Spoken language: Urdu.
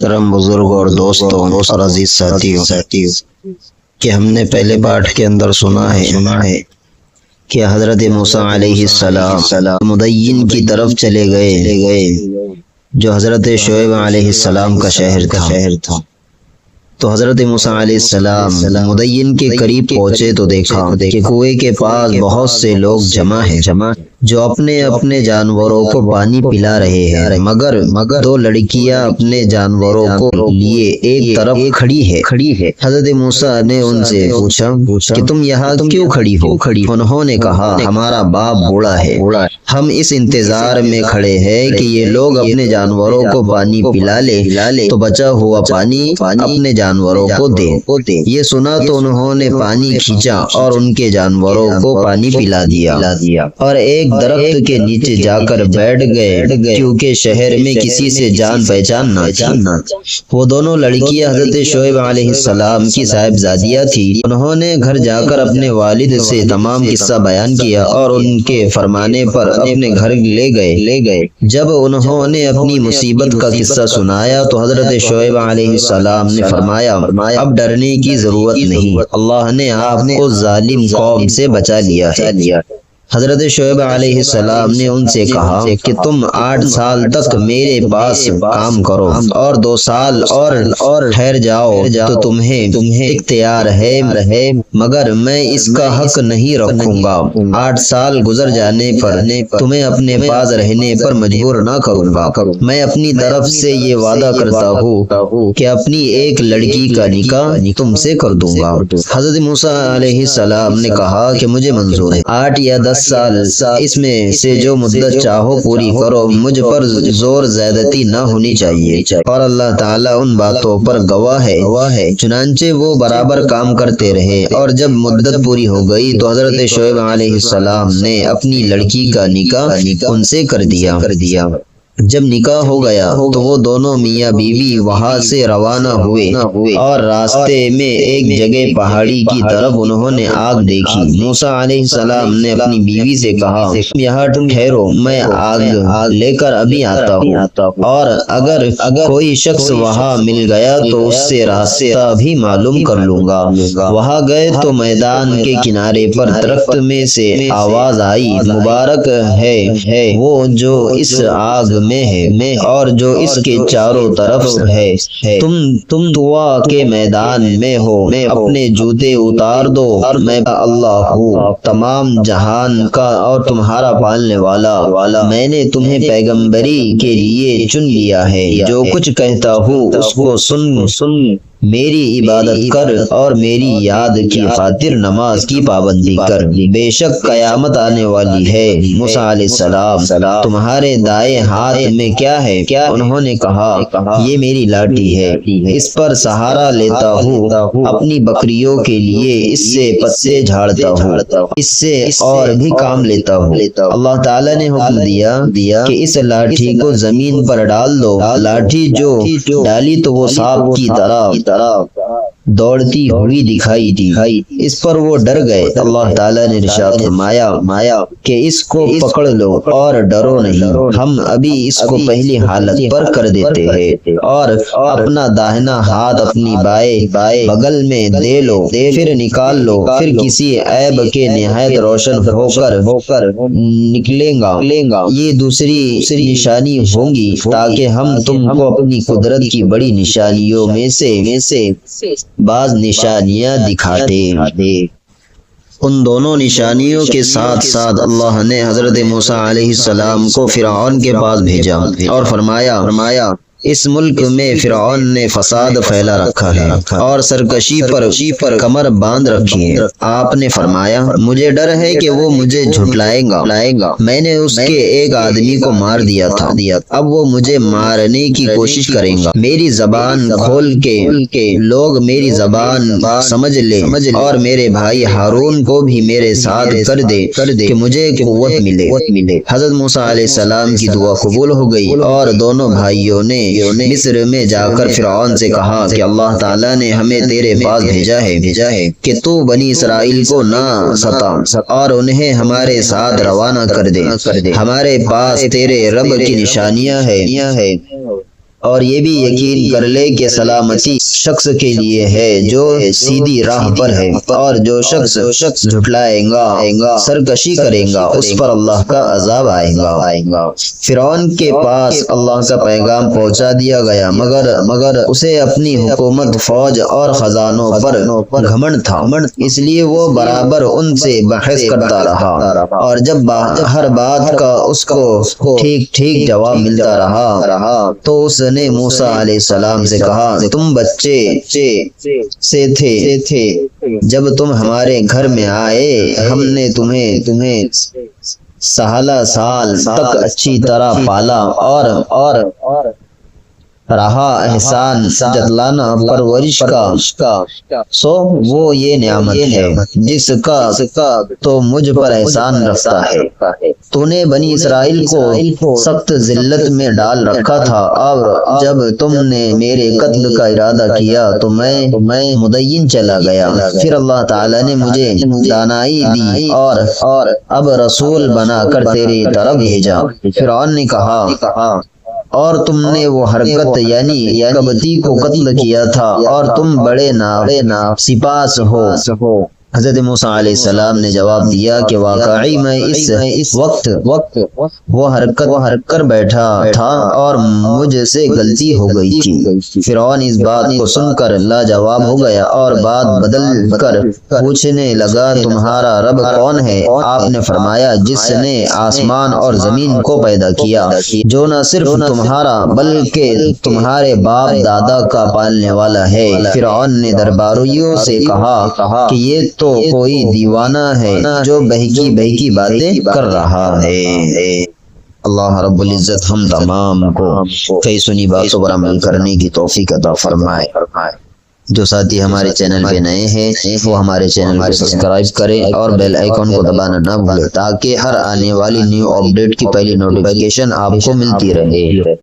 محترم بزرگ اور دوستوں اور عزیز ساتھیوں کہ ہم نے پہلے پارٹ کے اندر سنا ہے کہ حضرت موسیٰ علیہ السلام مدین کی طرف چلے گئے جو حضرت شعیب علیہ السلام کا شہر تھا۔ تو حضرت موسیٰ علیہ السلام مدین کے قریب پہنچے تو دیکھا کہ کنویں کے پاس بہت سے لوگ جمع ہیں جو اپنے اپنے جانوروں کو پانی پلا رہے ہیں، مگر دو لڑکیاں اپنے جانوروں کو لیے ایک طرف کھڑی ہے۔ حضرت موسیٰ نے ان سے پوچھا کہ تم یہاں کیوں کھڑی ہو؟ انہوں نے کہا ہمارا باپ بوڑھا ہے، ہم اس انتظار میں کھڑے ہیں کہ یہ لوگ اپنے جانوروں کو پانی پلا لے تو بچا ہوا پانی اپنے جانوروں کو دے۔ یہ سنا تو انہوں نے پانی کھینچا اور ان کے جانوروں کو پانی پلا دیا اور ایک درخت کے نیچے جا کر بیٹھ گئے، کیونکہ شہر میں کسی سے جان پہچان نہ تھی۔ وہ دونوں لڑکیاں حضرت شعیب علیہ السلام کی صاحبزادیاں تھی۔ انہوں نے گھر جا کر اپنے والد سے تمام قصہ بیان کیا اور ان کے فرمانے پر اپنے گھر لے گئے۔ جب انہوں نے اپنی مصیبت کا قصہ سنایا تو حضرت شعیب علیہ السلام نے فرمایا اب ڈرنے کی ضرورت نہیں، اللہ نے آپ کو ظالم قوم سے بچا لیا ہے۔ حضرت شعیب علیہ السلام نے ان سے کہا کہ تم 8 سال تک میرے پاس کام کرو اور 2 سال اور ٹھہر جاؤ تو تمہیں اختیار ہے، مگر میں اس کا حق نہیں رکھوں گا۔ 8 سال گزر جانے پر تمہیں اپنے پاس رہنے پر مجبور نہ کروں گا۔ میں اپنی طرف سے یہ وعدہ کرتا ہوں کہ اپنی ایک لڑکی کا نکاح تم سے کر دوں گا۔ حضرت موسیٰ علیہ السلام نے کہا کہ مجھے منظور ہے، 8 یا 10 سال، اس میں سے جو مدت چاہو پوری کرو، مجھ پر زور زیادتی نہ ہونی چاہیے اور اللہ تعالیٰ ان باتوں پر گواہ ہے۔ چنانچہ وہ برابر کام کرتے رہے اور جب مدت پوری ہو گئی تو حضرت شعیب علیہ السلام نے اپنی لڑکی کا نکاح ان سے کر دیا۔ جب نکاح ہو گیا تو وہ دونوں میاں بیوی وہاں سے روانہ ہوئے اور راستے میں ایک جگہ پہاڑی کی طرف انہوں نے آگ دیکھی۔ موسیٰ علیہ السلام نے اپنی بیوی سے کہا یہاں ٹھہرو، میں آگ لے کر ابھی آتا ہوں، اور اگر کوئی شخص وہاں مل گیا تو اس سے راستہ بھی معلوم کر لوں گا۔ وہاں گئے تو میدان کے کنارے پر درخت میں سے آواز آئی مبارک ہے وہ جو اس آگ میں ہے اور جو اس کے چاروں طرف ہے۔ تم طوا کے میدان میں ہو، اپنے جوتے اتار دو، میں اللہ ہوں تمام جہان کا اور تمہارا پالنے والا۔ میں نے تمہیں پیغمبری کے لیے چن لیا ہے، جو کچھ کہتا ہوں اس کو سن، میری عبادت کر اور میری یاد کی خاطر نماز کی پابندی کر، بے شک قیامت آنے والی ہے۔ موسیٰ علیہ السلام تمہارے دائیں ہاتھ میں کیا ہے؟ انہوں نے کہا یہ میری لاٹھی ہے، اس پر سہارا لیتا ہوں، اپنی بکریوں کے لیے اس سے پتے جھاڑتا ہوں، اس سے اور بھی کام لیتا ہوں۔ اللہ تعالیٰ نے حکم دیا کہ اس لاٹھی کو زمین پر ڈال دو۔ لاٹھی جو ڈالی تو وہ سانپ کی طرح دوڑتی ہوئی دکھائی دی، اس پر وہ ڈر گئے۔ اللہ تعالیٰ نے ارشاد فرمایا کہ اس کو پکڑ لو اور ڈرو نہیں، ہم ابھی اس کو پہلی حالت پر کر دیتے ہیں، اور اپنا داہنا ہاتھ اپنی بائیں بغل میں دے لو، پھر نکال لو، پھر کسی عیب کے نہایت روشن ہو کر نکلے گا۔ یہ دوسری نشانی ہوں گی تاکہ ہم تم کو اپنی قدرت کی بڑی نشانیوں میں سے بعض نشانیاں دکھاتے۔ ان دونوں نشانیوں کے ساتھ اللہ نے حضرت موسیٰ علیہ السلام کو فرعون کے پاس بھیجا اور فرمایا اس ملک میں فرعون نے فساد پھیلا رکھا ہے اور سرکشی پر کمر باندھ رکھی ہے۔ آپ نے فرمایا مجھے ڈر ہے کہ وہ مجھے جھٹلائے گا، میں نے اس کے ایک آدمی کو مار دیا تھا، اب وہ مجھے مارنے کی کوشش کرے گا۔ میری زبان کھول کے لوگ میری زبان سمجھ لے اور میرے بھائی ہارون کو بھی میرے ساتھ کر دے کہ مجھے قوت ملے۔ حضرت موسیٰ علیہ السلام کی دعا قبول ہو گئی اور دونوں بھائیوں نے مصر میں جا کر فرعون سے کہا کہ اللہ تعالیٰ نے ہمیں تیرے پاس بھیجا ہے کہ تو بنی اسرائیل کو نہ ستا اور انہیں ہمارے ساتھ روانہ کر دے، ہمارے پاس تیرے رب کی نشانیاں ہیں، اور یہ بھی یقین کر لے کہ سلامتی شخص کے لیے ہے جو سیدھی راہ پر ہے، اور جو شخص جھٹلائے گا، سرکشی کرے گا، اس پر اللہ کا عذاب آئے گا۔ فرعون کے پاس اللہ کا پیغام پہنچا دیا گیا، مگر اسے اپنی حکومت، فوج اور خزانوں پر گھمنڈ تھا، اس لیے وہ برابر ان سے بحث کرتا رہا، اور جب ہر بات کا اس کو ٹھیک جواب ملتا رہا تو اس نے موسیٰ علیہ السلام سے کہا، تم بچے سے تھے جب تم ہمارے گھر میں آئے، ہم نے تمہیں 16 سال تک اچھی طرح پالا اور رہا، احسان جتلانا پرورش کا، سو وہ یہ نعمت ہے جس کا تو مجھ پر احسان رکھتا ہے۔ تو نے بنی اسرائیل کو سخت ذلت میں ڈال رکھا تھا، اور جب تم نے میرے قتل کا ارادہ کیا تو میں مدین چلا گیا، پھر اللہ تعالیٰ نے مجھے دانائی دی اور اب رسول بنا کر تیری طرف بھیجا۔ فرعون نے کہا، اور تم نے وہ حرکت یعنی کبتی کو قتل کیا تھا، اور تم بڑے سپاس ہو۔ حضرت موسیٰ علیہ السلام نے جواب دیا کہ واقعی میں اس وقت وہ حرکت کر بیٹھا تھا اور مجھ سے غلطی ہو گئی تھی۔ فرعون اس بات کو سن کر لاجواب ہو گیا اور بات بدل کر پوچھنے لگا، تمہارا رب کون ہے؟ آپ نے فرمایا، جس نے آسمان اور زمین کو پیدا کیا، جو نہ صرف تمہارا بلکہ تمہارے باپ دادا کا پالنے والا ہے۔ فرعون نے درباریوں سے کہا کہ یہ تو کوئی دیوانہ ہے جو بہکی باتیں کر رہا ہے۔ اللہ رب العزت ہم تمام کو کئی سنی باتوں پر عمل کرنے کی توفیق عطا فرمائے۔ جو ساتھی ہمارے چینل پہ نئے ہیں وہ ہمارے چینل کو سبسکرائب کریں اور بیل آئیکن کو دبانا نہ بھولیں تاکہ ہر آنے والی نیو اپڈیٹ کی پہلی نوٹیفیکیشن آپ کو ملتی رہے۔